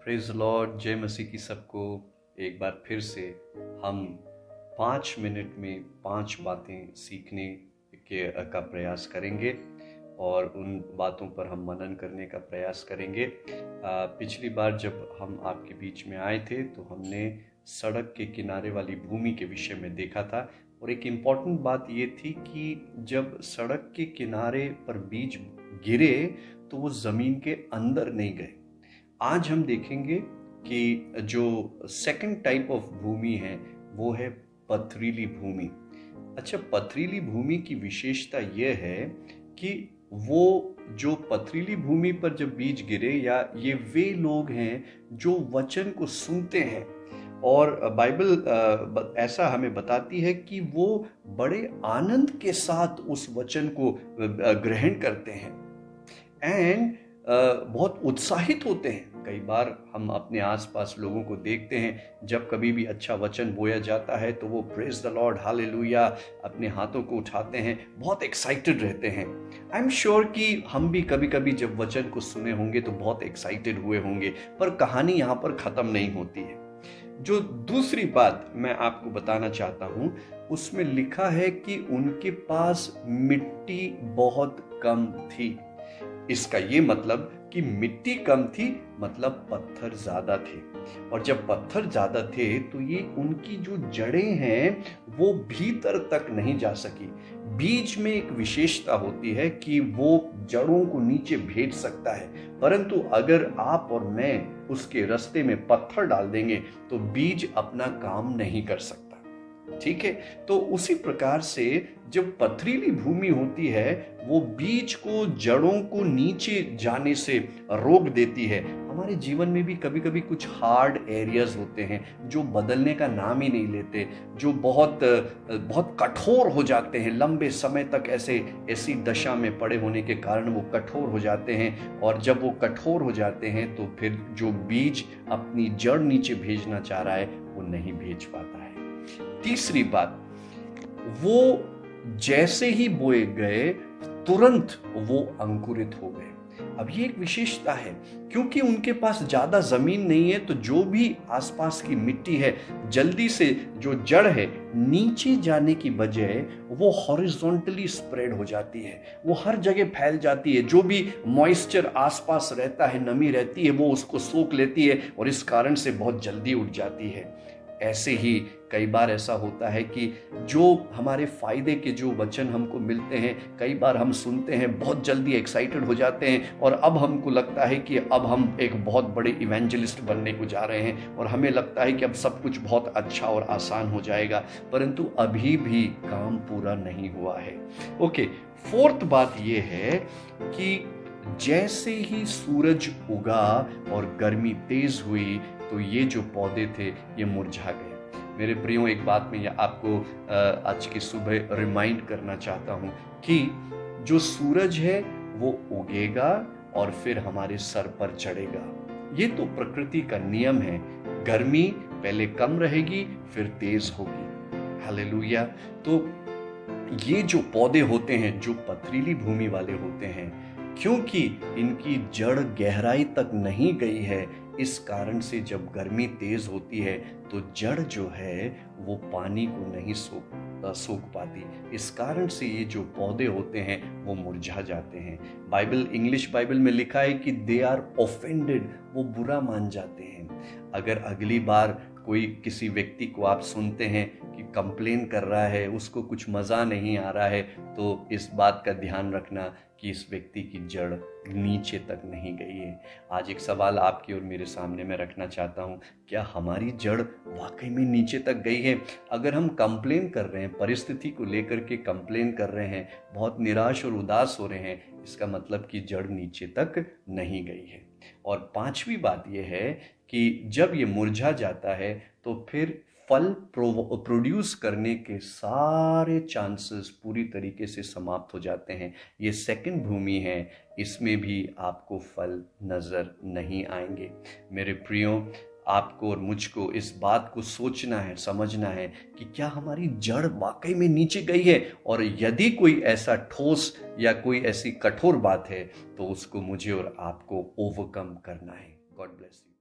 Praise Lord, जय मसीह की सबको। एक बार फिर से हम 5 मिनट में 5 बातें सीखने का प्रयास करेंगे और उन बातों पर हम मनन करने का प्रयास करेंगे। पिछली बार जब हम आपके बीच में आए थे तो हमने सड़क के किनारे वाली भूमि के विषय में देखा था और एक इम्पॉर्टेंट बात ये थी कि जब सड़क के किनारे पर बीज गिरे तो वो ज़मीन के अंदर नहीं गए। आज हम देखेंगे कि जो सेकंड टाइप ऑफ भूमि है वो है पथरीली भूमि। अच्छा, पथरीली भूमि की विशेषता यह है कि वो जो पथरीली भूमि पर जब बीज गिरे या ये वे लोग हैं जो वचन को सुनते हैं और बाइबल ऐसा हमें बताती है कि वो बड़े आनंद के साथ उस वचन को ग्रहण करते हैं एंड बहुत उत्साहित होते हैं। कई बार हम अपने आसपास लोगों को देखते हैं, जब कभी भी अच्छा वचन बोया जाता है तो वो प्रेज द लॉर्ड, हालेलुया अपने हाथों को उठाते हैं, बहुत एक्साइटेड रहते हैं। आई एम श्योर कि हम भी कभी कभी जब वचन को सुने होंगे तो बहुत एक्साइटेड हुए होंगे, पर कहानी यहाँ पर ख़त्म नहीं होती है। जो दूसरी बात मैं आपको बताना चाहता हूँ उसमें लिखा है कि उनके पास मिट्टी बहुत कम थी। इसका ये मतलब कि मिट्टी कम थी, मतलब पत्थर ज्यादा थे, और जब पत्थर ज्यादा थे तो ये उनकी जो जड़ें हैं वो भीतर तक नहीं जा सकी। बीज में एक विशेषता होती है कि वो जड़ों को नीचे भेज सकता है, परंतु अगर आप और मैं उसके रास्ते में पत्थर डाल देंगे तो बीज अपना काम नहीं कर सकता। ठीक है, तो उसी प्रकार से जब पथरीली भूमि होती है वो बीज को, जड़ों को नीचे जाने से रोक देती है। हमारे जीवन में भी कभी कभी कुछ हार्ड एरियाज होते हैं जो बदलने का नाम ही नहीं लेते, जो बहुत बहुत कठोर हो जाते हैं, लंबे समय तक ऐसी दशा में पड़े होने के कारण वो कठोर हो जाते हैं, और जब वो कठोर हो जाते हैं तो फिर जो बीज अपनी जड़ नीचे भेजना चाह रहा है वो नहीं भेज पाता है। तीसरी बात, वो जैसे ही बोए गए तुरंत वो अंकुरित हो गए। अब ये एक विशेषता है, क्योंकि उनके पास ज्यादा जमीन नहीं है तो जो भी आसपास की मिट्टी है जल्दी से जो जड़ है नीचे जाने की बजाय वो हॉरिजॉन्टली स्प्रेड हो जाती है, वो हर जगह फैल जाती है। जो भी मॉइस्चर आसपास रहता है, नमी रहती है, वो उसको सोख लेती है और इस कारण से बहुत जल्दी उग जाती है। ऐसे ही कई बार ऐसा होता है कि जो हमारे फायदे के जो वचन हमको मिलते हैं, कई बार हम सुनते हैं, बहुत जल्दी एक्साइटेड हो जाते हैं और अब हमको लगता है कि अब हम एक बहुत बड़े इवेंजलिस्ट बनने को जा रहे हैं और हमें लगता है कि अब सब कुछ बहुत अच्छा और आसान हो जाएगा, परंतु अभी भी काम पूरा नहीं हुआ है। ओके, फोर्थ बात यह है कि जैसे ही सूरज उगा और गर्मी तेज हुई तो ये जो पौधे थे ये मुरझा गए। मेरे प्रियो, एक बात मैं आपको आज की सुबह रिमाइंड करना चाहता हूं कि जो सूरज है वो उगेगा और फिर हमारे सर पर चढ़ेगा। ये तो प्रकृति का नियम है। गर्मी पहले कम रहेगी फिर तेज होगी। हालेलुया। तो ये जो पौधे होते हैं जो पथरीली भूमि वाले होते हैं, क्योंकि इनकी जड़ गहराई तक नहीं गई है, इस कारण से जब गर्मी तेज होती है तो जड़ जो है वो पानी को नहीं सोख पाती। इस कारण से ये जो पौधे होते हैं वो मुरझा जाते हैं। इंग्लिश बाइबल में लिखा है कि दे आर ऑफेंडेड, वो बुरा मान जाते हैं। अगर अगली बार कोई किसी व्यक्ति को आप सुनते हैं कि कंप्लेन कर रहा है, उसको कुछ मज़ा नहीं आ रहा है, तो इस बात का ध्यान रखना कि इस व्यक्ति की जड़ नीचे तक नहीं गई है। आज एक सवाल आपके और मेरे सामने मैं रखना चाहता हूँ, क्या हमारी जड़ वाकई में नीचे तक गई है? अगर हम कंप्लेन कर रहे हैं, परिस्थिति को लेकर के कंप्लेन कर रहे हैं, बहुत निराश और उदास हो रहे हैं, इसका मतलब कि जड़ नीचे तक नहीं गई है। और पांचवी बात यह है कि जब ये मुरझा जाता है तो फिर फल प्रोड्यूस करने के सारे चांसेस पूरी तरीके से समाप्त हो जाते हैं। ये सेकंड भूमि है, इसमें भी आपको फल नजर नहीं आएंगे। मेरे प्रियो, आपको और मुझको इस बात को सोचना है, समझना है कि क्या हमारी जड़ वाकई में नीचे गई है, और यदि कोई ऐसा ठोस या कोई ऐसी कठोर बात है तो उसको मुझे और आपको ओवरकम करना है। God bless you.